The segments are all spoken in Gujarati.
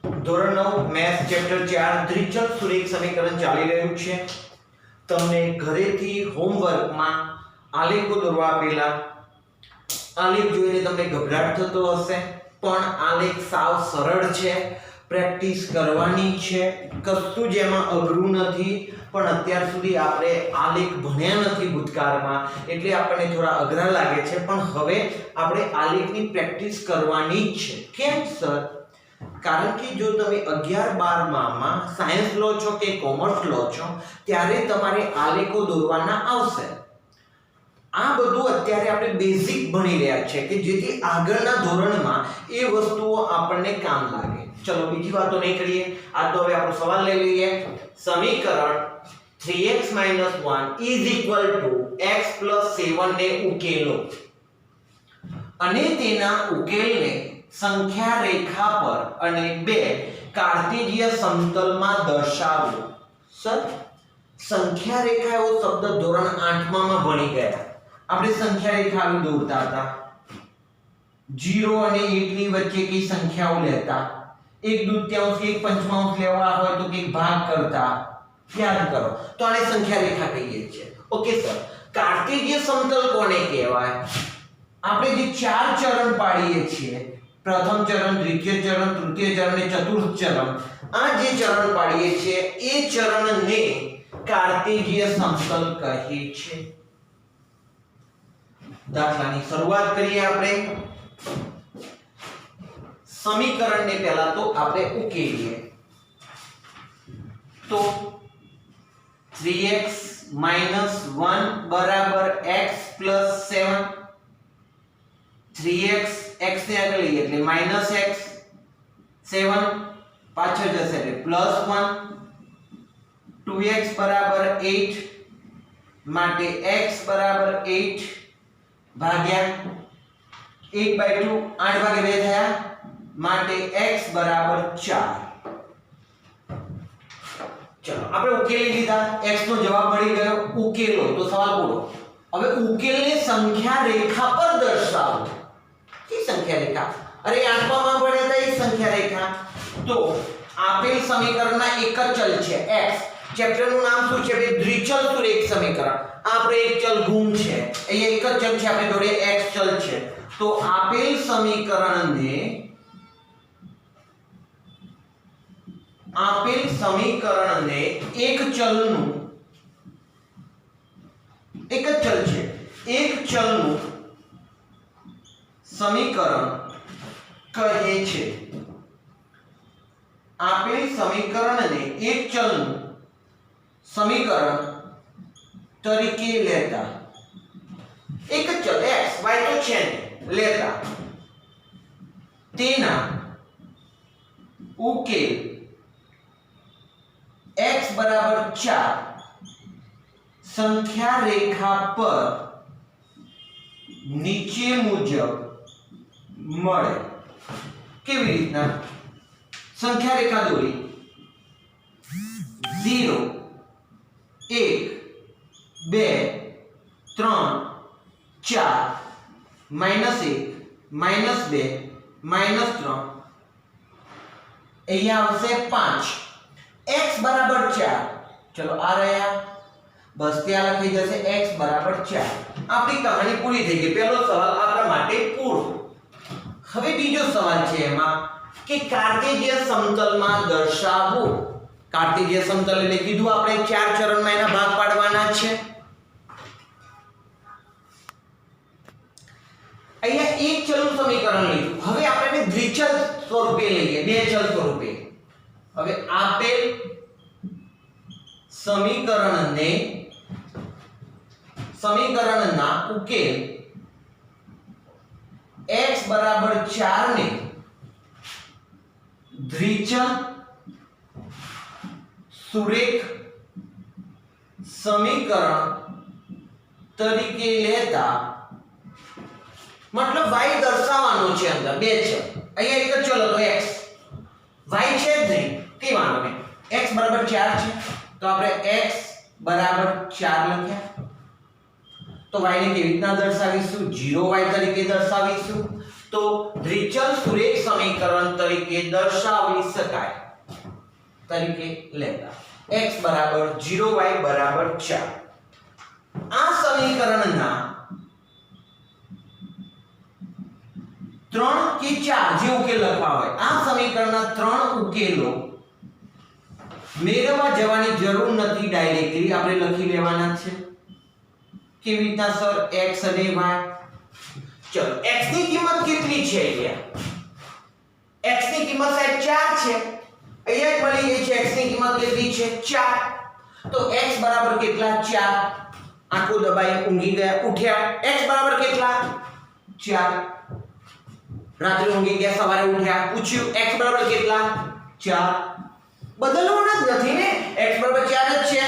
ધોરણ 9 મેથ્સ ચેપ્ટર 4 દ્વિચલ સુરેખ સમીકરણ ચાલી રહ્યું છે. તમને ઘરેથી હોમવર્કમાં આલેખો દોરવા આપેલા. આલેખ જોઈને તમને ગભરાટ થતો હશે, પણ આલેખ સાવ સરળ છે. પ્રેક્ટિસ કરવાની છે, કશું જ એમાં અઘરું નથી. પણ અત્યાર સુધી આપણે આલેખ ભણ્યા નથી ભૂતકાળમાં, એટલે આપણને થોડા અઘરા લાગે છે. પણ હવે આપણે આલેખની પ્રેક્ટિસ કરવાની જ છે. કેમ સર? કારણ કે જો તમે 11-12 માં સાયન્સ લો છો કે કોમર્સ લો છો, ત્યારે તમારે આલેખો દોરવાના આવશે. આ બધું અત્યારે આપણે બેઝિક ભણી રહ્યા છે કે જેથી આગળના ધોરણમાં એ વસ્તુઓ આપણને કામ લાગે. ચલો બીજી વાતો નહીં કરીએ. આ તો હવે આપણો સવાલ લઈ લઈએ. સમીકરણ 3x - 1 = x + 7 ને ઉકેલો અને તેના ઉકેલને સંખ્યા રેખા પર અને બે કાર્ટેશિય સમતલમાં દર્શાવો. સર, સંખ્યા રેખા એવો શબ્દ ધોરણ 8 માં ભણી ગયા. આપણે સંખ્યા રેખા આવી દોરતા હતા. 0 અને 1 ની વચ્ચે કઈ સંખ્યાઓ લેતા, 1/2 કે 1/5 લેવા હોય તો કઈ ભાગ કરતા. યાદ કરો. તો આને સંખ્યા રેખા કહીએ છીએ. Okay sir. કાર્ટેશિય સમતલ કોને કહેવાય? આપણે જે ચાર ચરણ પાડીએ છીએ, પ્રથમ ચરણ, દ્વિતીય ચરણ, તૃતીય ચરણ અને ચતુર્થ ચરણ, આ જે ચરણ પાડીએ છીએ એ ચરણને કાર્ટેશિય સમતલ કહે છે. દાખલાની શરૂઆત કરીએ આપણે. સમીકરણને પહેલા તો આપણે ઉકેલીએ. તો 3x - 1 = x + 7. 3x x ને આગળ લઈએ એટલે -x, 7 પાછળ જશે એટલે +1, 2x = 8 માટે x = 8 ભાગ્યા 8/2 8/2 થયા માટે x = 4. ચલો આપણે ઉકેલી લીધા. x નો જવાબ મળી ગયો. ઉકેલો તો સવાલ બોલો. હવે ઉકેલને સંખ્યા રેખા પર દર્શાવો. કે સંખ્યા રેખા? અરે 8માં ભણ્યા હતા એ સંખ્યા રેખા. તો આપેલ સમીકરણના એક જ ચલ છે x. ચેપ્ટરનું નામ શું છે? દ્વિચલ સુરેખ સમીકરણ. આપણે એક ચલ ગુમ છે, અહીંયા એક જ ચલ છે, આપણે જોડે x ચલ છે. તો આપેલ સમીકરણને એક ચલનું, એક જ ચલ છે, એક ચલનું સમીકરણ કહે છે. આપેલ સમીકરણને એક ચલનું સમીકરણ તરીકે લેતા, એક જ ચલ x y તો છે લેતા તેના ઉકેલ x = 4 સંખ્યા રેખા પર નીચે મુજબ મળે. કેવી રીતના? સંખ્યા રેખા દોરી. 0 1 2 3 4 -1 -2 -3 અહીંયા આવશે 5. x = 4. ચલો આ રહ્યા, બસ ત્યાં લખી જશે x = 4. આપણી કહાની પૂરી થઈ ગઈ. પહેલો સવાલ આપણા માટે પૂરો. હવે બીજો સવાલ છે એમાં કે કાર્ટેશિય સમતલમાં દર્શાવો. કાર્ટેશિય સમતલ એટલે કીધું આપણે ચાર ચરણમાં એના ભાગ પાડવાના છે. અહીંયા એક ચલનું સમીકરણ લીધું. હવે આપણે દ્વિચલ સ્વરૂપે લઈએ, બે ચલ સ્વરૂપે. હવે આપેલ સમીકરણના ઉકેલ x = 4 ને દ્વિચલ સુરેખ સમીકરણ તરીકે લેતા, મતલબ y દર્શાવવાનો છે અંદર બે ચલ. અહીંયા એક જ ચલ હતો x, y છે જ નહીં, કઈ વાંધો નહીં. x = 4 છે તો આપણે x = 4 લખ્યા. તો y ને કેવી રીતના દર્શાવીશું? 0y તરીકે દર્શાવીશું. તો દ્વિચલ સુરેખ સમીકરણ તરીકે દર્શાવી શકાય તરીકે લેતા x બરાબર 0 y બરાબર 4 આ સમીકરણના 3 કે 4 જે ઉકેલ લખવા હોય આ સમીકરણના 3 ઉકેલો મેળવવા જવાની જરૂર નથી, ડાયરેક્ટલી આપણે લખી લેવાના છે. કેવી રીતના સર? x અને y. ચલો x ની કિંમત કેટલી છે? અહીંયા x ની કિંમત સાહેબ 4 છે. અહીંયા જ મળી ગઈ છે. x ની કિંમત કેટલી છે? 4. તો x બરાબર કેટલા? 4. આંખો દબાઈ ઊંઘી ગયા, ઉઠ્યા. x બરાબર કેટલા? 4. રાત્રે ઊંઘી ગયા, સવારે ઉઠ્યા, પૂછ્યું x બરાબર કેટલા? 4. બદલવાના જ નથી ને, x બરાબર 4 જ છે.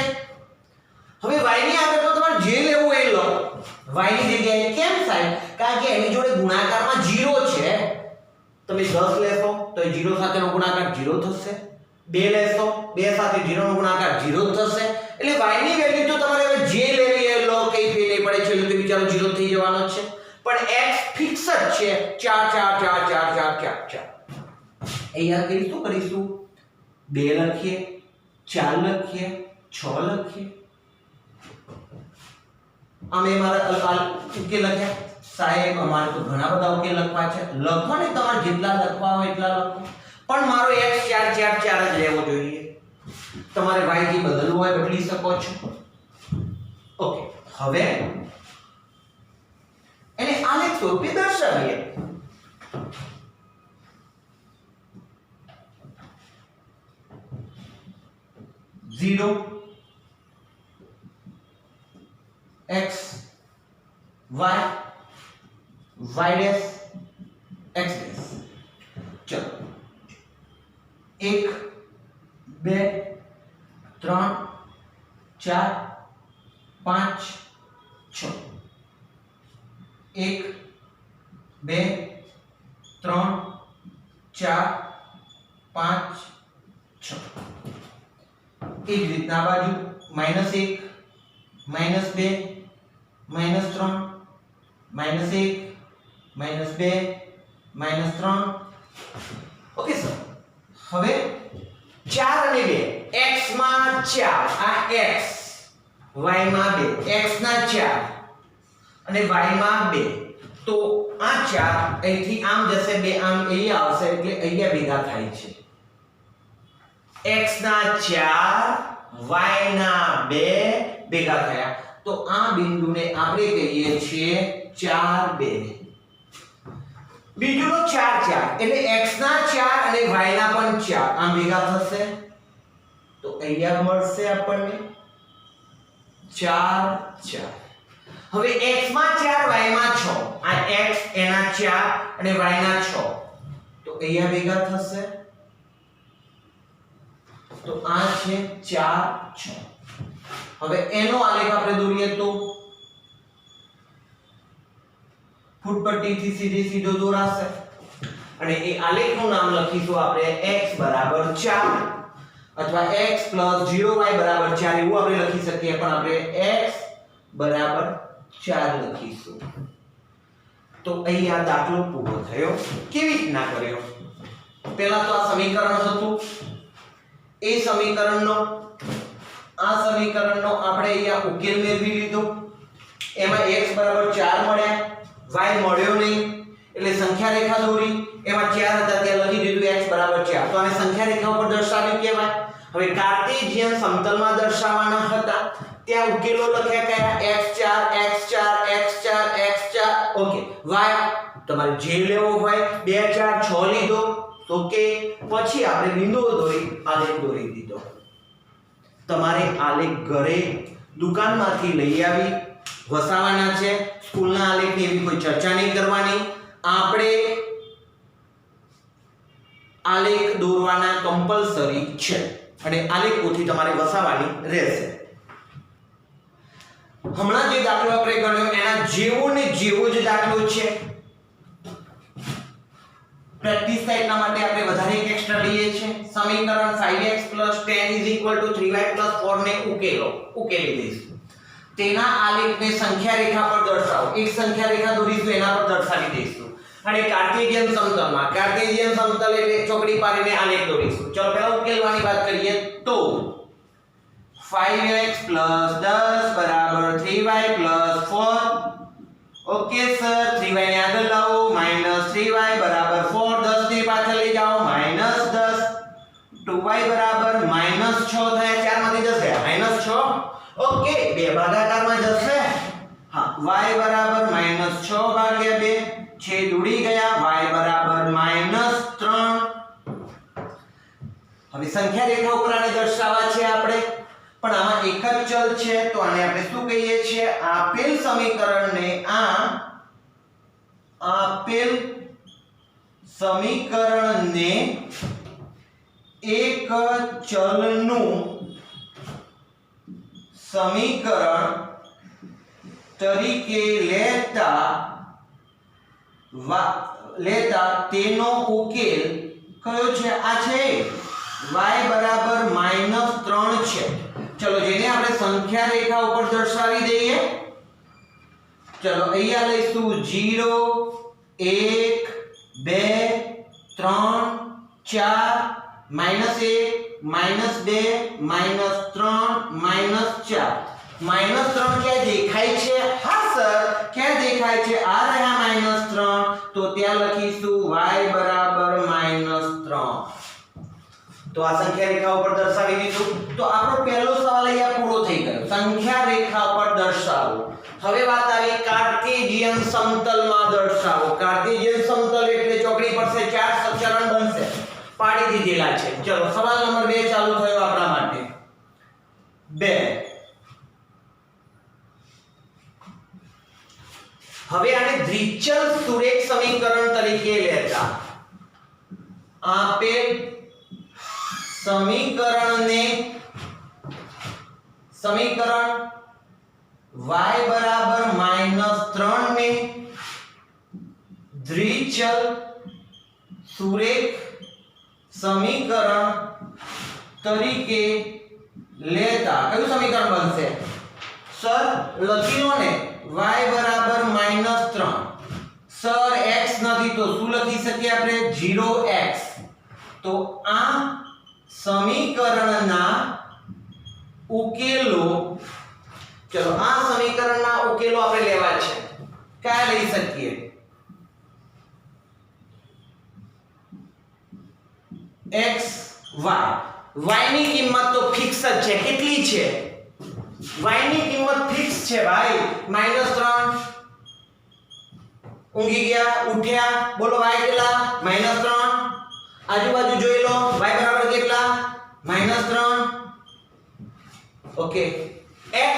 હવે y ની આગળ તો તમારે જે લેવું એ લો. y ની જગ્યાએ કેમ સાહેબ? કારણ કે એની જોડે ગુણાકારમાં 0 છે. તમે 10 લેશો તો એ 0 સાથેનો ગુણાકાર 0 થશે. 2 લેશો 2 સાથે 0 નો ગુણાકાર 0 થશે. એટલે y ની વેલ્યુ તો તમારે હવે જે લેવી એ લો, કઈ ફેર નહીં પડે છે, એટલે તો બિચારો 0 થઈ જવાનો છે. પણ x ફિક્સ જ છે 4 4 4 4 4 4 4. અહીંયા કરી શું કરીશું? 2 લખીએ, 4 લખીએ, 6 લખીએ. અમે મારા ઉકેલ લખ્યા. સાહેબ અમારે તો ઘણા બધા ઉકેલ લખવા છે. લખો ને, તમારે જેટલા લખવા હોય એટલા લખો, પણ મારો x 4 4 4 જ લેવો જોઈએ. તમારે y થી બદલવું હોય બદલી શકો છો. ઓકે, હવે એને આલેખ સ્વરૂપે દર્શાવીએ. Zero x y y dash x dash. चलो 1 2 3 4 5 6. 1 2 3 4 5 6. એ જ રીતના બાજુ -1 -2 -3 -1 -2 -3. Okay sir. હવે 4 અને 2 x માં 4 આ x, y માં 2 x ના 4 અને y માં 2. તો આ 4 અહીંથી આમ જશે, 2 આમ અહીંયા આવશે, એટલે અહીંયા ભેગા થાય છે. x ના 4 y ના 2 ભેગા થયા. તો આ બિંદુને આપણે કહીએ છીએ 4 2. બીજુંનો 4 4 એટલે x ના 4 અને y ના પણ 4 આમ ભેગા થશે. તો અહીંયા મળશે આપણને 4 4. હવે x માં 4 y માં 6. આ x એના 4 અને y ના 6. તો અહીંયા ભેગા થશે. તો આ છે 4 6. હવે એનો આલેખ આપણે દોરીએ તો ફૂટપટ્ટીથી સીધો દોરાશે અને એ આલેખનું નામ લખીશું આપણે x બરાબર 4 અથવા x 0y બરાબર 4 એવું આપણે લખી શકીએ, પણ આપણે x બરાબર 4 લખીશું. તો અહીંયા દાખલો પૂરો થયો. કેવી રીતના કર્યો? પહેલા તો આ સમીકરણ હતું. એ સમીકરણનો આપણે અહીંયા ઉકેલ મેળવી લીધો. એમાં x બરાબર 4 મળ્યા, y મળ્યો નહીં, એટલે સંખ્યા રેખા દોરી. એમાં 4 હતા ત્યાં લખી દીધું x બરાબર 4. તો આને સંખ્યા રેખા ઉપર દર્શાવ્યું કહેવાય. હવે કાર્ટેશિયન સમતલમાં દર્શાવવાના હતા, ત્યાં ઉકેલો લખ્યા કયા? x4 x4 x4 x4. Okay, y તમારે જે લેવો હોય 2 4 6 લીધો. ઓકે, પછી આપણે બિંદુઓ દોરી આલેખ દોરી દીધો. તમારે આલેખ ઘરે દુકાનમાંથી લઈ આવી વસાવાના છે. સ્કૂલના આલેખની એવી કોઈ ચર્ચા નહીં કરવાની. આપણે આલેખ દોરવાના કમ્પલસરી છે અને આલેખોથી તમારે વસાવાની રહેશે. હમણાં જે દાખલો આપણે ગણ્યો એના જેવો ને જેવો જ દાખલો છે. પ્રેક્ટિસ થાય એટલા માટે આપણે વધારે એક એક્સ્ટ્રા લઈએ છીએ. સમીકરણ 5x 10 3y 4 ને ઉકેલી દઈશું. તેના આલેખને સંખ્યા રેખા પર દર્શાવો. એક સંખ્યા રેખા દોરીશું, એના પર દર્શાવી દઈશું. અને કાર્ટેશિયન સમતલ એટલે ચોકડી પાડીને આલેખ દોરીશું. ચલો પહેલા ઉકેલવાની વાત કરીએ તો 5x + 10 = 3y + 4. Okay sir, 3y ને આગળ લાવો, -3y = 4. 10 ને પાછળ લઈ જાઓ, -10. 2y = -6 થયા, 4 માંથી 10 ગયા, -6. ઓકે, બે ભાગાકારમાં જશે. હા, y = -6/2, છેદ ઉડી ગયા, y = -3. હવે સંખ્યા રેખા ઉપર આને દર્શાવવા છે આપણે, પણ આમાં એક જ ચલ છે, તો આને આપણે શું કહીએ છીએ? આપેલ સમીકરણને એક ચલનું સમીકરણ તરીકે લેતા તેનો ઉકેલ કયો છે? આ છે y = -3 છે. ચલો જેને આપણે સંખ્યા રેખા ઉપર દર્શાવી દઈએ. ચલો અહીંયા લઈશું 0 1 2 3 4 -1 -2 -3 -4. -3 ક્યાં દેખાય છે? હા સર, ક્યાં દેખાય છે? આ રહ્યા -3, તો ત્યાં લખીશું y = -3. તો આ સંખ્યા રેખા ઉપર દર્શાવી દીધું. તો આપણો પહેલો સવાલ અહીંયા પૂરો થઈ ગયો, સંખ્યા રેખા પર દર્શાવો. હવે વાત આવી કાર્ટેશિયન સમતલમાં દર્શાવો. કાર્ટેશિયન સમતલ એટલે ચોકડી પર છે 4 ચરણ બનશે, પાડી દીધેલા છે. ચલો સવાલ નંબર 2 ચાલુ થયો આપણા માટે. 2. હવે આને દ્વિચલ સુરેખ સમીકરણ તરીકે લેતા આપેલ સમીકરણ y = -3 ને દ્વિચલ સુરેખ સમીકરણ તરીકે લેતા કયું સમીકરણ બનશે? સર લખી લો ને, y = -3. સર x નથી તો શું લખી શકીએ આપણે? 0x. તો આ સમીકરણના ઉકેલો, ચલો આ સમીકરણના ઉકેલો આપણે લેવા છે. કયા લઈ શકીએ? x y ની કિંમત તો ફિક્સ જ છે. કેટલી છે? y ની કિંમત ફિક્સ છે ભાઈ, -3. ઊંઘી ગયા, ઉઠ્યા, બોલો y કેટલા? -3. આજુબાજુ જોઈ લો, y બરાબર કેટલા? -3. ઓકે, x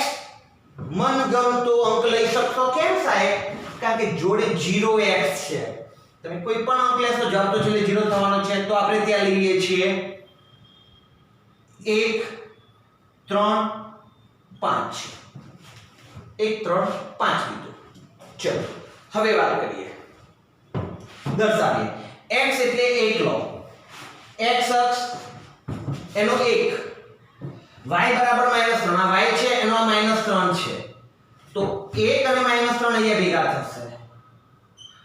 મનગમતો અંક લઈ શકશો. કેમ સાહેબ? કારણ કે જોડે 0x છે. તમે કોઈ પણ અંક લેશો, જવાબ તો છેલ્લે 0 થવાનો છે, તો આપણે ત્યાં લઈએ છીએ 1 3 5. 1 3 5 લીધું. ચલો હવે વાત કરીએ, દર્શાવીએ. x એટલે 1 લો, x અક્ષ એનો 1, y બરાબર -3. આ y છે એનો આ -3 છે, તો 1 અને -3 અહીંયા ભેગા થશે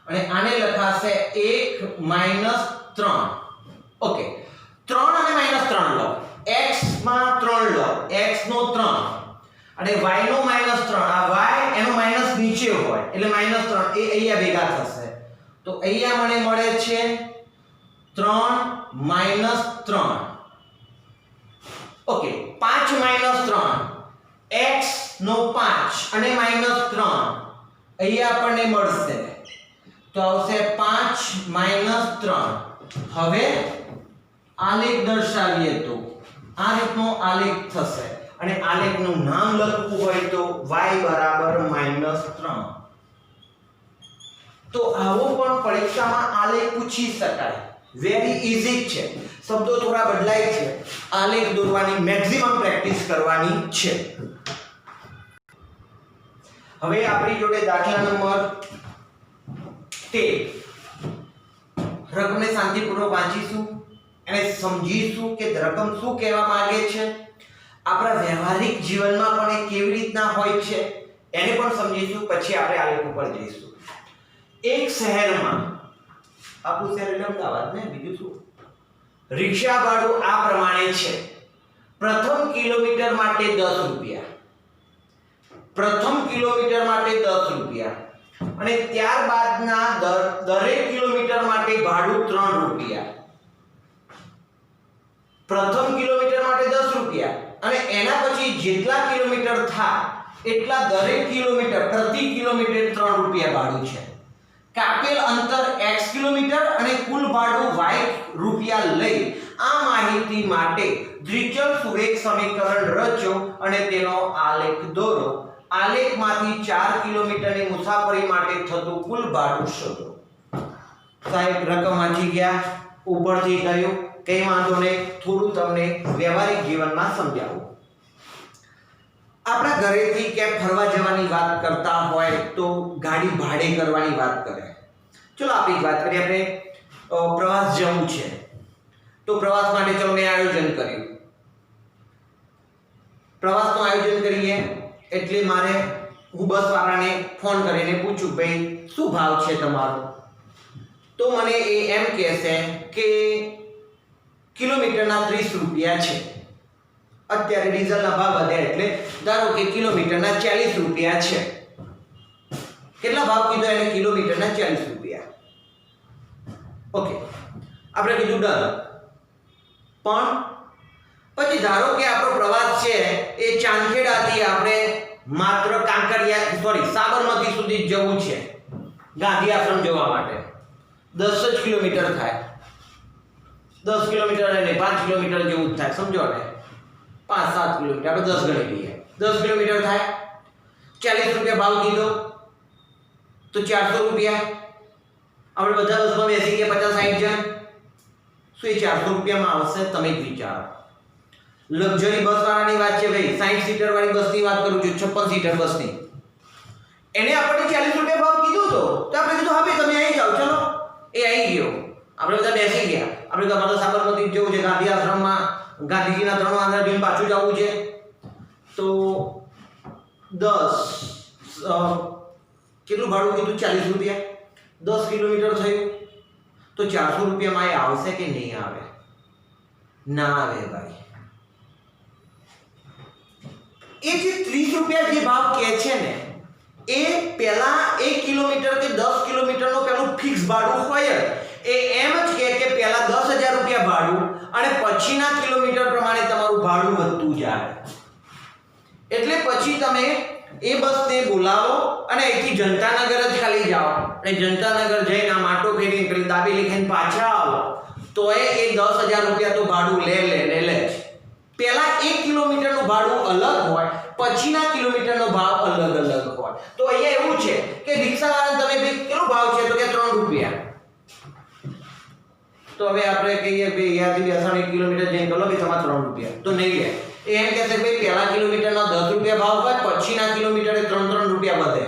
અને આને લખાશે 1 - 3. ઓકે, 3 અને -3 લો, x માં 3 લો, x નો 3 અને y નો -3. આ y એનો માઈનસ નીચે હોય એટલે -3, એ અહીંયા ભેગા થશે. તો અહીંયા મને મળે છે 3 - 3. ઓકે, 5 - 3, x નો 5 અને -3 અહીંયા આપણને મળશે, તો આવશે 5 - 3. હવે આલેખ દર્શાવીએ તો આ રીતનો આલેખ થશે અને આલેખનું નામ લખવું હોય તો y = -3. તો આવો પણ પરીક્ષામાં આલેખ પૂછી શકાય. વેરી ઈઝી છે, શબ્દો થોડા બદલાય છે, આલેખ દોરવાની મેક્સિમમ પ્રેક્ટિસ કરવાની છે. હવે આપણી જોડે દાખલા નંબર 13. રકમને શાંતિપૂર્વક વાંચીશું અને સમજીશું કે રકમ શું કહેવા માંગે છે. આપણા વ્યવહારિક જીવનમાં પણ એ કેવી રીતના હોય છે એને પણ સમજીશું. પછી આપણે આલેખ ઉપર જઈશું. એક શહેરમાં આપણું શહેર એટલે અમદાવાદ ને, બીજું શું. રિક્ષા ભાડું આ પ્રમાણે છે. પ્રથમ કિલોમીટર માટે 10 રૂપિયા, પ્રથમ કિલોમીટર માટે 10 રૂપિયા, અને ત્યારબાદના દરેક કિલોમીટર માટે ભાડું 3 રૂપિયા. પ્રથમ કિલોમીટર માટે 10 રૂપિયા, અને એના પછી જેટલા કિલોમીટર થાય એટલા દરેક કિલોમીટર પ્રતિ કિલોમીટર 3 રૂપિયા ભાડું છે. કાપેલ અંતર x કિલોમીટર અને કુલ ભાડું y રૂપિયા લઈ આ માહિતી માટે દ્વિચલ સુરેખ સમીકરણ રચો અને તેનો આલેખ દોરો. આલેખમાંથી 4 કિલોમીટરની મુસાફરી માટે થતું કુલ ભાડું શોધો. સાહેબ રકમ વાંચી ગયા, ઉપરથી કર્યું, કઈ વાંધો નહીં, થોડું તમને વ્યવહારિક જીવનમાં સમજાવું. આપણા ઘરેથી ક્યાંક ફરવા જવાની વાત કરતા હોય તો ગાડી ભાડે કરવાની વાત કરે. ચલો આપણે એક વાત કરીએ, આપણે પ્રવાસ જવું છે તો પ્રવાસ માટે ચલો મેં આયોજન કર્યું. પ્રવાસનું આયોજન કરીએ એટલે મારે હું બસ વાળાને ફોન કરીને પૂછું, ભાઈ શું ભાવ છે તમારો? તો મને એ એમ કહેશે કે કિલોમીટરના 30 રૂપિયા છે. અત્યારે ડીઝલના ભાવ વધ્યા એટલે ધારો કે કિલોમીટરના 40 રૂપિયા છે. કેટલા ભાવ કીધો એને? કિલોમીટરના 40 રૂપિયા. ઓકે, આપણે કીધું ડન. પણ પછી ધારો કે આપણો પ્રવાસ છે એ ચાંદખેડાથી આપણે માત્ર સાબરમતી સુધી જવું છે, ગાંધી આશ્રમ જવા માટે 10 જ કિલોમીટર થાય. 10 કિલોમીટર નહીં, 5 કિલોમીટર જેવું જ થાય, સમજો ને. 5-7 કિલોમીટર આપણે 10 ગણી લઈએ, 10 કિલોમીટર થાય. 40 રૂપિયા ભાવ કીધો તો 400 રૂપિયા. આપણે બધા બસમાં બેસી ગયા 50-60 જણ, શું એ 400 રૂપિયામાં આવશે? તમે જ વિચારો. લક્ઝરી બસ વાળાની વાત છે ભાઈ, 60 સીટર વાળી બસની વાત કરું છું, 56 સીટર બસની. એને આપણે 40 રૂપિયા ભાવ કીધું તો આપણે કીધું હા ભાઈ તમે આવી જાઓ, ચલો. એ આવી ગયો, આપણે બધા બેસી ગયા. આપણે તમારે સાબરમતી જવું છે, ગાંધી આશ્રમમાં ગાંધીજીના 3 આંગણા જોઈને પાછું જવું છે. તો 10 કેટલું ભાડું કીધું? 40 રૂપિયા. 10 કિલોમીટર થયું તો 400 રૂપિયામાં એ આવશે કે નહીં આવે? ના આવે ભાઈ. એ જે 30 રૂપિયા જે ભાવ કહે છે ને, એ પહેલા 1 કિલોમીટર કે 10 કિલોમીટરનો પેલું ફિક્સ ભાડું હોય એ એમ જ કહે કે પહેલા 10,000 રૂપિયા ભાડું અને પછીના કિલોમીટર પ્રમાણે તમારું ભાડું વધતું જાય. એટલે પછી તમે એ બસને બોલાવો અને અહીંથી જનતાનગર જ ખાલી જાઓ અને જનતાનગર જઈને આ માટો ફેરીને પેલી દાબેલી ખાઈને પાછા આવો તો એ 10,000 રૂપિયા તો ભાડું લે જ. પહેલા 1 કિલોમીટરનું ભાડું અલગ હોય, પછીના કિલોમીટરનો ભાવ અલગ હોય. તો અહીંયા એવું છે કે રિક્ષાવાળાને તમે કેટલો ભાવ છે? તો કે 3 રૂપિયા. તો હવે આપણે કહીએ ભાઈ અહીંયાથી બેસાણ 1 કિલોમીટર જઈને કરો ભાઈ તમારે 3 રૂપિયા, તો નહીં લે. એ એમ કહેશે ભાઈ પહેલા કિલોમીટરના 10 રૂપિયા ભાવ હોય, પછીના કિલોમીટરે 3 રૂપિયા વધે.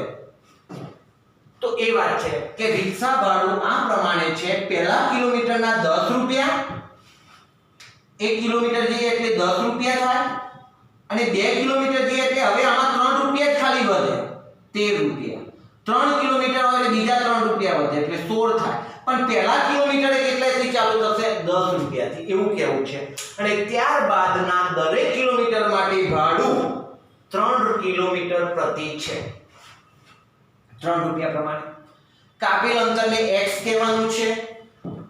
તો એ વાત છે કે રિક્ષા ભાડું આ પ્રમાણે છે. પહેલા કિલોમીટરના 10 રૂપિયા, 1 કિલોમીટર જઈએ એટલે 10 રૂપિયા થાય, અને 2 કિલોમીટર જઈએ એટલે હવે આમાં 3 રૂપિયા જ ખાલી વધે, 13 રૂપિયા. 3 કિલોમીટર હોય એટલે બીજા 3 રૂપિયા વધે એટલે 16 થાય. પણ પહેલા કિલોમીટરે કેટલાથી ચાલુ થશે? 10 રૂપિયાથી, એવું કહેવું છે. અને ત્યારબાદના દરેક કિલોમીટર માટે ભાડું 3 કિલોમીટર પ્રતિ છે, 3 રૂપિયા પ્રમાણે. કાપેલ અંતરને x કહેવાનું છે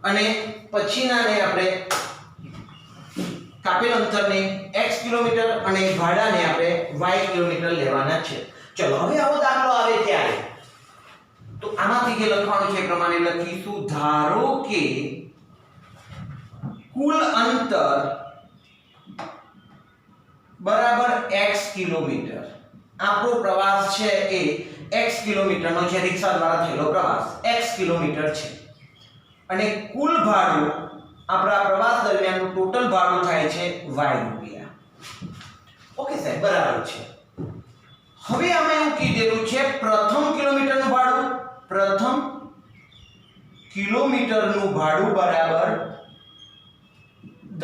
અને પછીનાને આપણે કાપેલ અંતરને x કિલોમીટર અને ભાડાને આપણે y કિલોમીટર લેવાના છે. ચલો હવે આવો દાખલો આવે ત્યારે તો આમાંથી જે લખવાનું છે એ પ્રમાણે લખીશું. ધારો કે કુલ અંતર બરાબર x કિલોમીટર. આપણો પ્રવાસ છે એ x કિલોમીટરનો છે, રિક્ષા દ્વારા થયેલો પ્રવાસ x કિલોમીટર છે, અને કુલ ભાડું આપણા પ્રવાસ દરમિયાનનું ટોટલ ભાડું થાય છે y રૂપિયા. ઓકે સાહેબ, બરાબર છે. હવે અમે એવું કીધેલું છે પ્રથમ કિલોમીટરનું ભાડું, પ્રથમ કિલોમીટરનું ભાડું બરાબર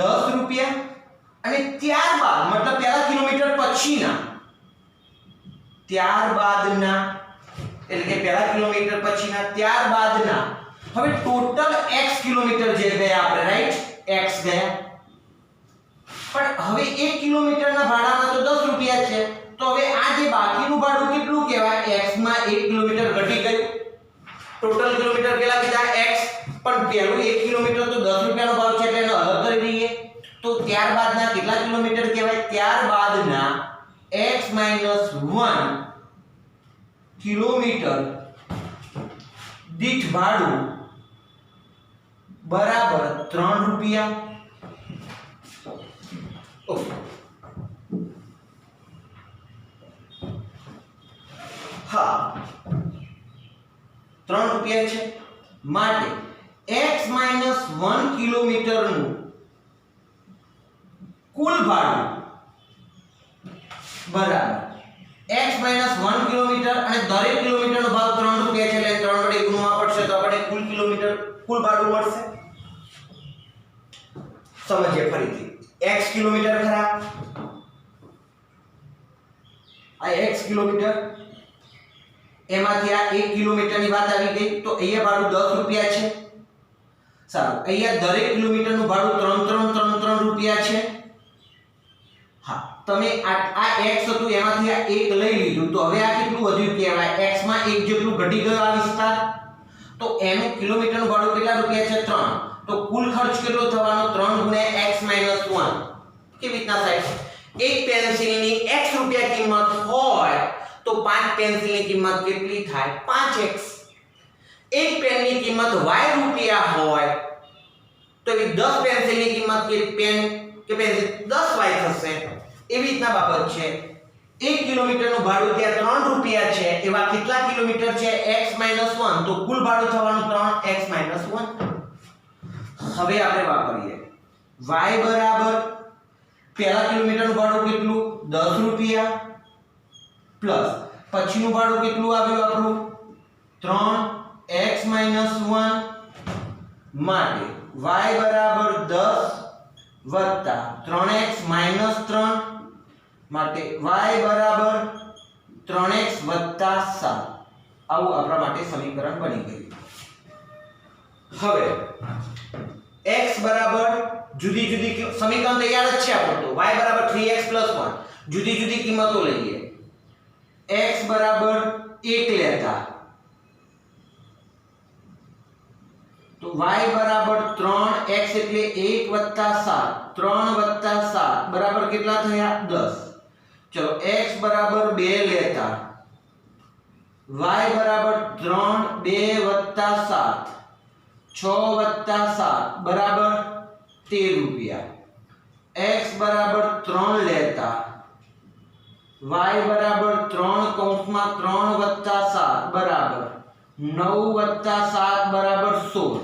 10 રૂપિયા, અને ત્યારબાદ મતલબ પહેલા કિલોમીટર પછીના, ત્યારબાદના એટલે કે પહેલા કિલોમીટર પછીના ત્યારબાદના હવે ટોટલ x કિલોમીટર જે ગયા આપણે, રાઈટ, x ગયા, પણ હવે 1 કિલોમીટરના ભાડામાં તો 10 રૂપિયા છે, તો હવે આ જે બાકીનું ભાડું કેટલું કહેવાય, x માં 1 કિલોમીટર ઘટી ગયું. ટોટલ કિલોમીટર કેટલા કીધા, x, પણ પહેલું 1 કિલોમીટર તો 10 રૂપિયાનો ભાવ છે એટલે એને અલગ કરી દઈએ. તો ત્યારબાદના કેટલા કિલોમીટર કહેવાય, ત્યારબાદના x - 1 કિલોમીટર દીઠ ભાડું બરાબર 3 રૂપિયા. ઓકે, હા 3 રૂપિયા છે, માટે x - 1 કિલોમીટરનું કુલ ભાડું બરાબર x - 1 કિલોમીટર, અને દરેક કિલોમીટરનો ભાવ 3 રૂપિયા છે એટલે 3 વડે ગુણવા પડશે તો આપણે કુલ કિલોમીટર કુલ ભાડું મળશે. સમજીએ ફરીથી, x કિલોમીટર ખરા, આ x કિલોમીટર, એમાંથી આ 1 કિલોમીટરની વાત આવી ગઈ, તો અહીંયા ભાડું 10 રૂપિયા છે. સારું, અહીંયા દરેક કિલોમીટરનું ભાડું 3 રૂપિયા છે. હા, તમે આ x હતું એમાંથી આ 1 લઈ લીધું, તો હવે આ કેટલું વધ્યું કહેવાય, x માં 1 જેટલું ઘટી ગયો આ વિસ્તાર, તો એનું કિલોમીટરનું ભાડું કેટલા રૂપિયા છે, 3. તો કુલ ખર્ચ કેટલો થવાનો, 3 ગુણ્યા x - 1. કેવી રીતના થાય, એક પેન્સિલની x રૂપિયા કિંમત હોય તો 5 પેન્સિલની કિંમત કેટલી થાય, 5x. એક પેનની કિંમત y રૂપિયા હોય તો એ 10 પેન્સિલની કિંમત કે પેન્સિલ 10y થશે. એવી રીતના બાબત છે. 1 કિલોમીટરનું ભાડું ત્યાં 3 રૂપિયા છે, એવા કેટલા કિલોમીટર છે, x - 1, તો કુલ ભાડું થવાનું 3x - 1. હવે આપણે વાપરીએ y બરાબર પહેલા કિલોમીટરનું ભાડું કેટલું, 10 રૂપિયા, પ્લસ પછીનું ભાડું કેટલું આવ્યું આપણું, 3x - 1, માટે y બરાબર 10 વત્તા 3x - 3, માટે y બરાબર 3x વત્તા 7. આવું આપણા માટે સમીકરણ બની ગયું. હવે x બરાબર જુદી જુદી સમીકરણ તૈયાર જ છે આપણું, તો y બરાબર 3x + 1, જુદી જુદી કિંમતો લઈએ. x બરાબર 1 લેતા તો y બરાબર 3x એટલે 1 વત્તા 7, 3 વત્તા 7 બરાબર કેટલા થયા, 10. ચલો x બરાબર 2 લેતા y બરાબર 3, 2 વત્તા 7, 6 વત્તા 7 બરાબર 13 રૂપિયા. x બરાબર 3 લેતા y બરાબર 3 કૌંસમાં 3 વત્તા 7 બરાબર 9 વત્તા 7 બરાબર 16.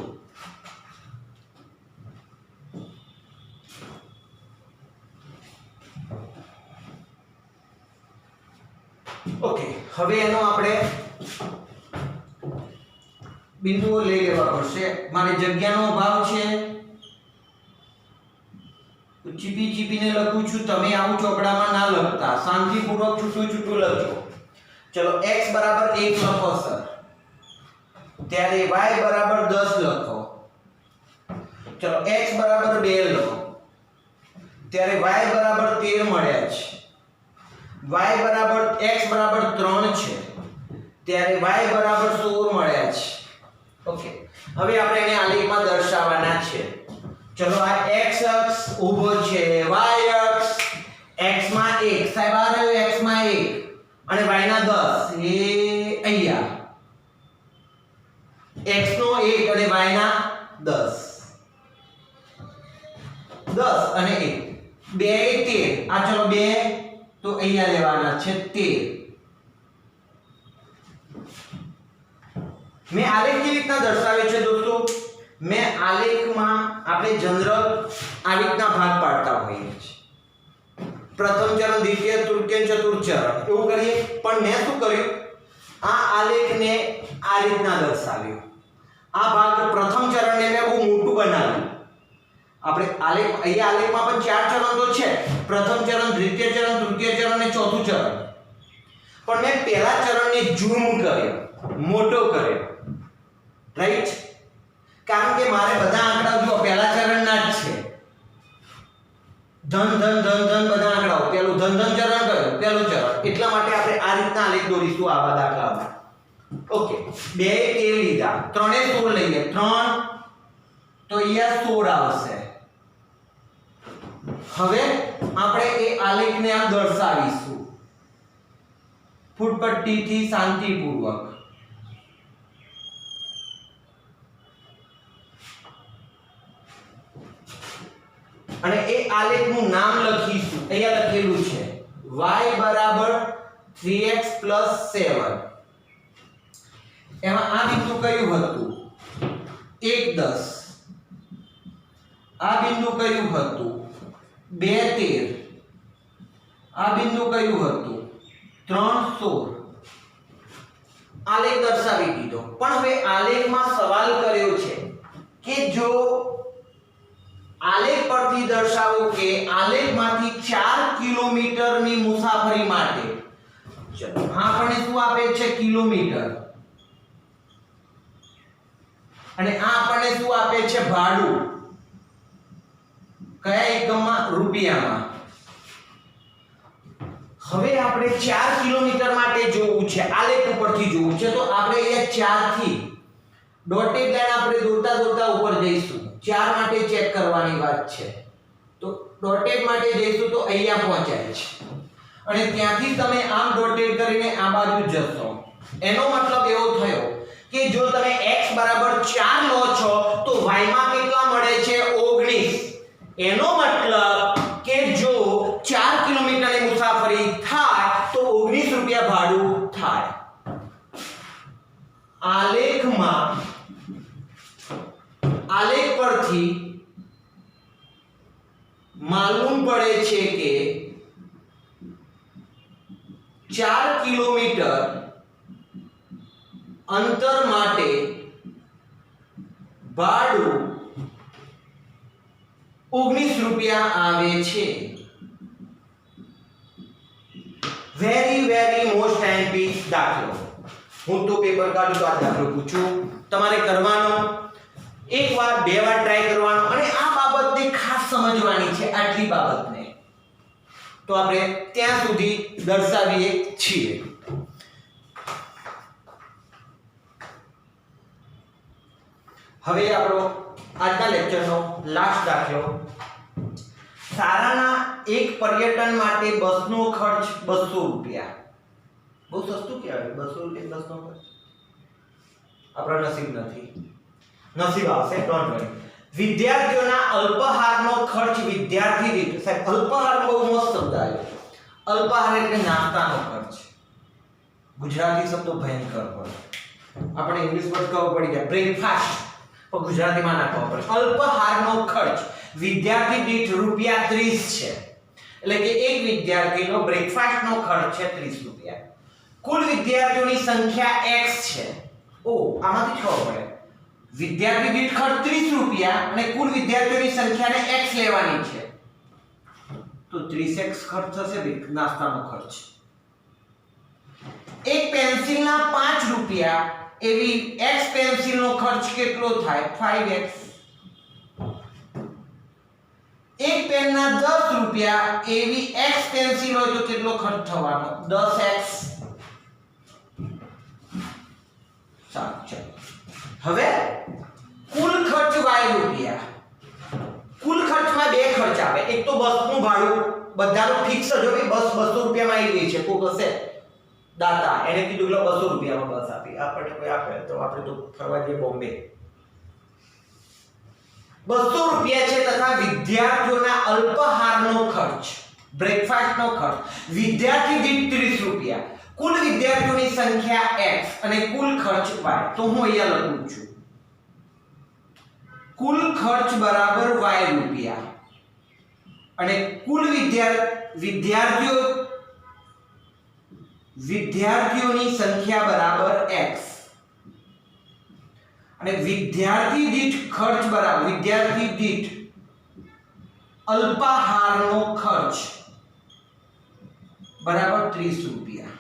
ઓકે, હવે એનો આપણે બિંદુઓ લઈ લેવા પડશે. મારી જગ્યાનો અભાવ છે, ચીપી ચીપીને લખું છું, તમે આવું ચોપડામાં ના લખતા, શાંતિપૂર્વક છૂટું છૂટું લખજો. ચલો x બરાબર 1 લખો સર, ત્યારે y બરાબર 10 લખો. ચલો x બરાબર 2 લખો, ત્યારે y બરાબર 13 મળ્યા છે. y બરાબર x બરાબર 3 છે, ત્યારે y બરાબર 16 મળ્યા છે. ઓકે, હવે આપણે એને આલેખમાં દર્શાવવાના છે. ચલો આ x અક્ષ ઊભો છે, y અક્ષ x માં 1, સાહેબ આ રહ્યો x માં 1 અને y ના 10, એ અહીંયા x નો 1 અને y ના 10, 10 અને 1, 2 એ 13. આ ચલો 2 તો અહીંયા લેવાના છે 13. મેં આલેખ કેવી રીતના દર્શાવ્યો છે દોસ્તો, મેં આલેખમાં આપણે જનરલ આવી રીતના ભાગ પાડતા હોઈએ છીએ, પ્રથમ ચરણ, દ્વિતીય, તૃતીય, ચતુર્થ ચરણ એવું કરીએ. પણ મેં શું કર્યું, આ આલેખને આ રીતના દર્શાવ્યો. આ ભાગ પ્રથમ ચરણને મેં બહુ મોટું બનાવ્યું. આપણે આલેખ અહીંયા આલેખમાં પણ 4 ચરણ તો છે, પ્રથમ ચરણ, દ્વિતીય ચરણ, તૃતીય ચરણ અને ચોથું ચરણ. પણ મેં પહેલા ચરણને ઝૂમ કર્યો, મોટો કર્યો, રાઈટ. કારણ કે મારે બધા આંકડાઓ જો પહેલા ચરણના જ છે, ધન ધન ધન ધન બધા આંકડાઓ, પેલું ધન ધન ચરણ કયું, પેલું ચરણ, એટલા માટે આપણે આ રીતના આલેખ દોરીશું આવા દાખલામાં. ઓકે, 2 એ લીધા, 3 એ 16 લઈએ, 3 તો અહીંયા 16 આવશે. હવે આપણે એ આલેખને આમ દર્શાવીશું ફૂટપટ્ટીથી શાંતિપૂર્વક. અને એ આલેખનું નામ લખીશું, અહીંયા લખેલું છે y બરાબર 3x + 7. એમાં આ બિંદુ કયું હતું? 1 10. આ બિંદુ કયું હતું? 2 13. આ બિંદુ કયું હતું? 3 16. આલેખ દર્શાવી દીધો. પણ હવે આલેખમાં સવાલ કર્યો છે કે જો આલેખ પરથી દર્શાવો કે આલેખમાંથી 4 કિલોમીટરની મુસાફરી માટે, ચલો આપણને શું આપે છે? કિલોમીટર. અને આ આપણને શું આપે છે? ભાડું. કયા એકમમાં? રૂપિયામાં. હવે આપણે 4 કિલોમીટર માટે જોવું છે, આલેખ ઉપરથી જોવું છે, તો આપણે અહીંયા 4 થી ડોટેડ લાઈન આપણે દોરતા દોરતા ઉપર જઈશું. 4 માટે ચેક કરવાની વાત છે, તો ડોટેડ માટે જઈશું તો અહીંયા પહોંચાય છે, અને ત્યાંથી તમે આમ ડોટેડ કરીને આ બાજુ જશો. એનો મતલબ એવો થયો કે જો તમે x બરાબર 4 લો છો તો y માં કેટલા મળે છે? 19. એનો મતલબ કે જો 4 કિલોમીટરની મુસાફરી થાય તો 19 રૂપિયા ભાડું થાય. આલેખ પરથી માલુમ પડે છે કે 4 કિલોમીટર અંતર માટે ભાડું 19 રૂપિયા આવે છે. વેરી મોસ્ટ ટાઈમ પીસ દાખલો. હું તો પેપર કાઢું તો આ દાખલો પૂછું, તમારે કરવાનો, એક વાર બે વાર ટ્રાય કરવાનો, અને આ બાબતને ખાસ સમજવાની છે. આટલી બાબતને તો આપણે ત્યાં સુધી દર્શાવીએ છીએ. હવે આપણો આજના લેક્ચરનો લાસ્ટ દાખલો. સારાના એક પર્યટન માટે બસનો ખર્ચ 200 રૂપિયા. બહુ સસ્તું કહેવાય, 200 રૂપિયા બસનો ખર્ચ. આપણા નસીબ નથી, નસીબ આવશે, ડોન્ટ વરી. વિદ્યાર્થીઓના અલ્પાહારનો ખર્ચ વિદ્યાર્થી દીઠ. સાહેબ, અલ્પાહાર બહુ મસ્ત શબ્દ આવ્યો. અલ્પાહાર એટલે નાસ્તાનો ખર્ચ. ગુજરાતી શબ્દો ભયંકર હોય, આપણે ઇંગ્લિશ વર્ડ ખબર પડી જાય, બ્રેકફાસ્ટ, પણ ગુજરાતીમાં ના ખબર પડે. અલ્પાહારનો ખર્ચ વિદ્યાર્થી દીઠ રૂપિયા 30 છે. એટલે કે એક વિદ્યાર્થીનો બ્રેકફાસ્ટનો ખર્ચ છે 30 રૂપિયા. કુલ વિદ્યાર્થીઓની સંખ્યા x છે. આમાંથી ખબર પડે વિદ્યાર્થી દીઠ ખર્ચ 30 રૂપિયા અને કુલ વિદ્યાર્થીઓની સંખ્યાને x લેવાની છે, તો 30x ખર્ચ થશે નાસ્તાનો ખર્ચ. એક પેન્સિલના 5 રૂપિયા એવી x પેન્સિલનો ખર્ચ કેટલો થાય? 5x. એક પેનના 10 રૂપિયા એવી x પેન્સિલ હોય તો કેટલો ખર્ચ થવાનો? 10x. સાચું. હવે કુલ ખર્ચ y રૂપિયા. કુલ ખર્ચમાં બે ખર્ચ આવે. એક તો બસનું ભાડું, બધાનું ફિક્સ જ હોય, બસ 200 રૂપિયામાં આવી ગઈ છે. કોક હશે દાતા, એને કીધું કે 200 રૂપિયામાં બસ આપી, આપણને કોઈ આપે તો આપણે તો ફરવા જઈએ બોમ્બે. 200 રૂપિયા છે. તથા વિદ્યાર્થીઓના અલ્પાહારનો ખર્ચ, બ્રેકફાસ્ટનો ખર્ચ વિદ્યાર્થી દીઠ 30 રૂપિયા. કુલ વિદ્યાર્થીઓની સંખ્યા x અને કુલ ખર્ચ y. તો હું અહીંયા લખું છું કુલ ખર્ચ બરાબર y રૂપિયા અને કુલ વિદ્યાર્થીઓની સંખ્યા બરાબર x અને વિદ્યાર્થી દીઠ ખર્ચ બરાબર વિદ્યાર્થી દીઠ અલ્પાહારનો ખર્ચ બરાબર 30 રૂપિયા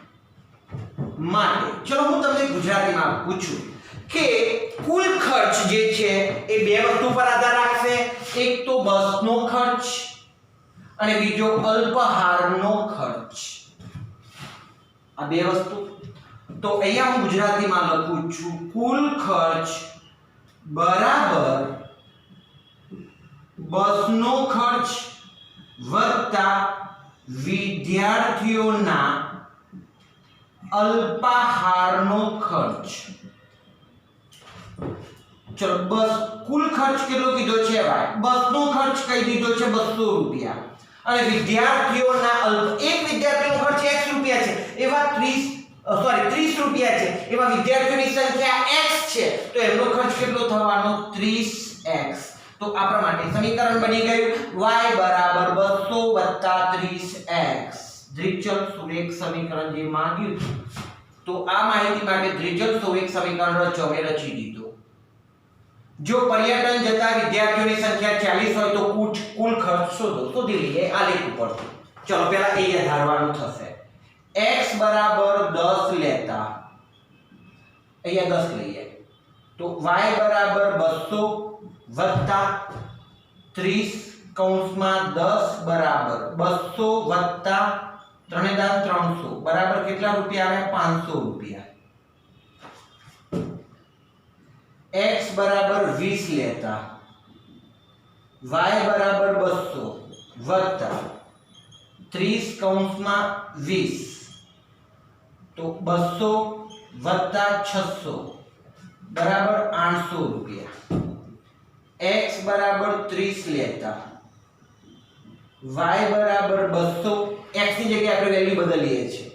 માટે. ચલો હું તમને ગુજરાતીમાં પૂછું કે કુલ ખર્ચ જે છે એ બે વસ્તુ પર આધાર રાખશે, એક તો બસનો ખર્ચ અને બીજો અલ્પાહારનો ખર્ચ. આ બે વસ્તુ. તો અહીંયા હું ગુજરાતીમાં લખું છું કુલ ખર્ચ બરાબર બસનો ખર્ચ વત્તા વિદ્યાર્થીઓના અલ્પાહારનો ખર્ચ. ચલો બસ કુલ ખર્ચ કેટલો કીધો છે ભાઈ? બસનો ખર્ચ કહી દીધો છે 200 રૂપિયા અને વિદ્યાર્થીઓના એક વિદ્યાર્થીનો ખર્ચ x રૂપિયા છે, એવા 30 રૂપિયા છે, એવા વિદ્યાર્થીઓની સંખ્યા x છે, તો એમનો ખર્ચ કેટલો થવાનો? 30x. તો આપણા માટે સમીકરણ બની ગયું y બરાબર 200 30x. દ્વિચલ સુરેખ સમીકરણ જે માંગ્યું તો આ માહિતી માટે દ્વિચલ સુરેખ સમીકરણ રચો મેં રચી દીધો. જો પર્યટન જતા વિદ્યાર્થીઓની સંખ્યા 40 હોય તો કુલ ખર્ચ શોધો. શોધી લઈએ આલેખ ઉપરથી. ચલો પહેલા એ ધારવાનું થશે x બરાબર 10 લેતા અહીંયા 10 લઈએ તો y બરાબર 200 વત્તા 30 કૌંસમાં 10 બરાબર 200 વત્તા 3,300 બરાબર કેટલા રૂપિયા આવે? 500 રૂપિયા. x બરાબર 20 લેતા y બરાબર 200 વત્તા 30 કૌંસમાં 20 તો 200 વત્તા 600 બરાબર 800 રૂપિયા. x બરાબર 30 લેતા y બરાબર 200 x ની જગ્યાએ આપણે વેલ્યુ બદલીએ છીએ.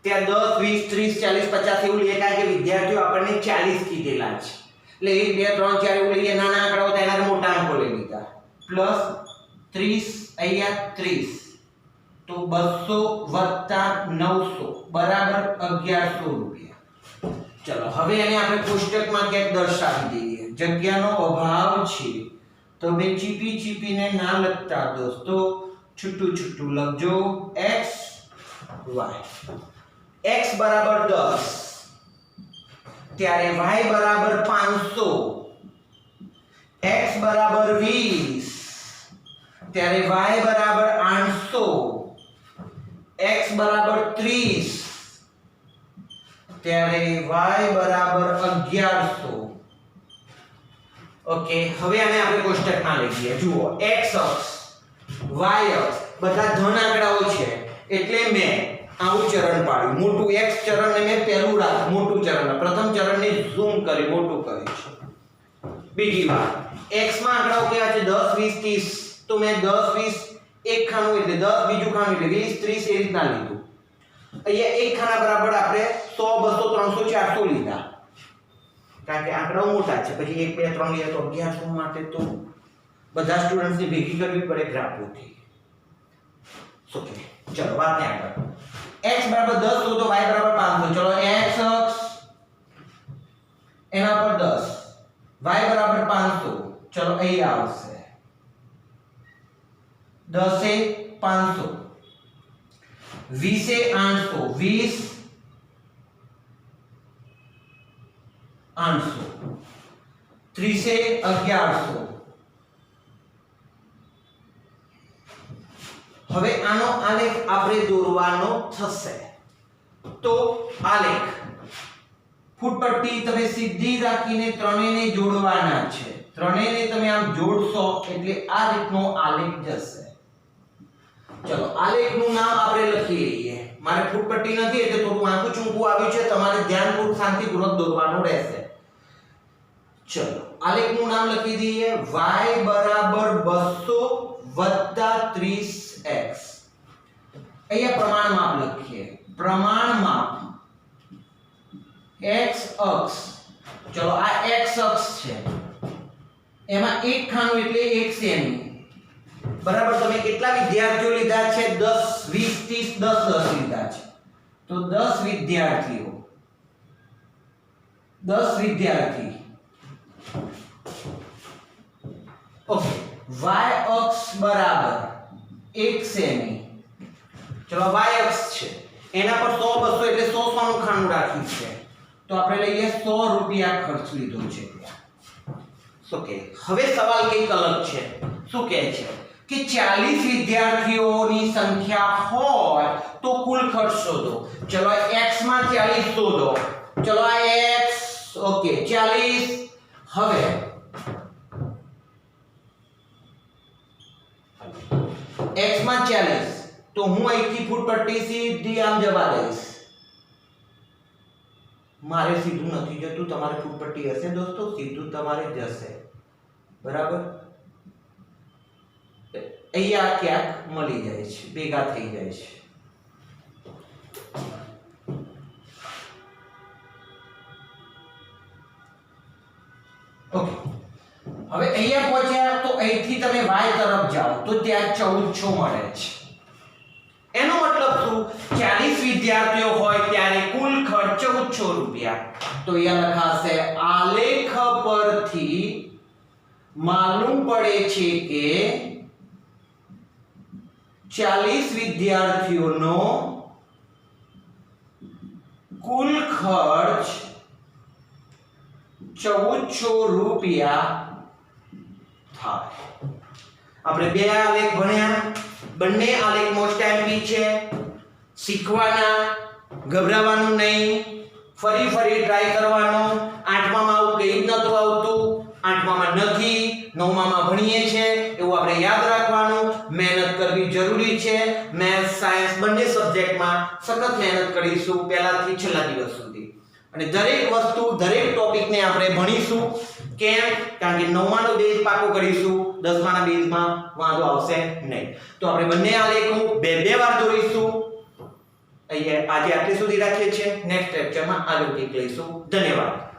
ત્યાં 10 20 30 40 50 એવું લઈએ કારણ કે વિદ્યાર્થીઓ આપણને 40 કીધેલા છે એટલે 1 2 3 4 એવું લઈએ. નાના આંકડાઓ તો એના મોટા આંકો લઈ લીધા. પ્લસ 30 અહીંયા 30 તો 200 વત્તા 900 બરાબર 1100 રૂપિયા. ચલો હવે એને આપણે કોષ્ટકમાં ક્યાંક દર્શાવી દઈએ. જગ્યાનો અભાવ છે તમે ચીપીને ના લખતા દોસ્તો, છૂટું છૂટું લખજો. x y x બરાબર 10 ત્યારે y બરાબર 500, x બરાબર 20 ત્યારે y બરાબર 800, x બરાબર 30 ત્યારે y બરાબર 1100. ઓકે, હવે આને આપણે કોષ્ટકમાં લઈએ. જુઓ x અક્ષ y અક્ષ બધા ધન આંકડાઓ છે એટલે મેં આવું ચરણ પાડ્યું. મોટું x ચરણને મેં પહેલું રાખ્યું, મોટું ચરણ. પ્રથમ ચરણને ઝૂમ કરી મોટું કર્યું છે. બીજી વાત x માં આંકડાઓ કેવા છે? 10 20 30 તો મેં 10 20 એક ખાનું એટલે 10 બીજું ખાનું એટલે 20 30 એ રીતના લીધું. અહીંયા એક ખાના બરાબર આપણે 100 200 300 400 લીધા કારણ કે આંકડાઓ મોટા છે. પછી 1 2 3 લઈએ તો 1100 માટે તો બધા સ્ટુડન્ટ્સની ભેગી કરવી પડે ગ્રાફોથી. ઓકે ચલો વાતને આગળ. x બરાબર 10 તો y બરાબર 500. ચલો x અક્ષ એના પર 10 y બરાબર 500. ચલો અહીં આવશે 10 એ 500 20 એ 800 20 800 30 એ 1100. હવે આનો આલેખ આપણે દોરવાનો થશે. તો આલેખ ફૂટપટ્ટી તમે સીધી રાખીને ત્રણેયને જોડવાના છે. ત્રણેયને તમે આમ જોડશો એટલે આ રીતનો આલેખ જશે. ચલો આલેખનું નામ આપણે લખી લઈએ. મારે ફૂટપટ્ટી નથી એટલે થોડું આંકું ચૂંકું આવ્યું છે, તમારે ધ્યાનપૂર્વક શાંતિપૂર્વક દોરવાનું રહેશે. ચલો આલેખનું નામ લખી દઈએ. y બરાબર 200 + 30x. અહીંયા પ્રમાણ માપ લખીએ. પ્રમાણ માપ x અક્ષ. ચલો આ x અક્ષ છે, એમાં એક ખાનું એટલે 1 સેમી બરાબર. તમે કેટલા વિદ્યાર્થીઓ લીધા છે? 10 20 30 10 લીધા છે તો 10 વિદ્યાર્થીઓ 10 વિદ્યાર્થી. ઓકે, y અક્ષ બરાબર 1 સેમી. ચલો y અક્ષ છે એના પર 100 200 એટલે 100 નું ખાનું રાખ્યું છે તો આપણે લઈએ 100 રૂપિયા ખર્ચ લીધો છે શું કે હવે સવાલ કંઈક અલગ છે શું કહે છે કે 40 વિદ્યાર્થીઓની સંખ્યા હોય તો કુલ ખર્ચ શોધો ચલો x માં 40 શોધો ચલો આ x ઓકે 40 હવે x માં 40 તો હું અહીંથી ફૂટપટ્ટી સીધી આમ જવા દઈશ મારે સીધું નથી જતું તમારે ફૂટપટ્ટી હશે દોસ્તો સીધું તમારે જશે બરાબર અહીંયા ક્યાંક મળી જાય છે ભેગા થઈ જાય છે ઓકે હવે અહીંયા પહોંચ્યા તો અહીંથી તમે y તરફ જાઓ તો ત્યાં 1400 મળે છે એનો મતલબ શું 40 વિદ્યાર્થીઓ હોય ત્યારે કુલ ખર્ચ 1400 રૂપિયા તો અહીંયા લખાશે આલેખ પરથી માલુમ પડે છે કે 40 વિદ્યાર્થીઓનો કુલ ખર્ચ 1400 રૂપિયા થાય આપણે બે આલેખ ભણ્યા બંને આલેખ મોસ્ટ એમપી છે શીખવાના ગભરાવાનું નહીં ફરી ટ્રાય કરવાનો આઠમામાં આવું કઈ જ નતું આવતું આઠમામાં નથી નવમામાં ભણીએ છે એવું આપણે યાદ રાખવાનું મહેનત કરવી જરૂરી છે મેથ્સ સાયન્સ બંને સબ્જેક્ટમાં સખત મહેનત કરીશું પહેલાથી છેલ્લા દિવસ સુધી અને દરેક વસ્તુ દરેક ટોપિકને આપણે ભણીશું કેમ કારણ કે નવમાનો બેઝ પાકો કરીશું દસમાના બેઝમાં વાંધો આવશે નહીં તો આપણે બંને આલેખો બે વાર દોરીશું અહીંયા આજે આટલી સુધી રાખીએ છીએ નેક્સ્ટ લેક્ચરમાં આગળ કંઈક લઈશું ધન્યવાદ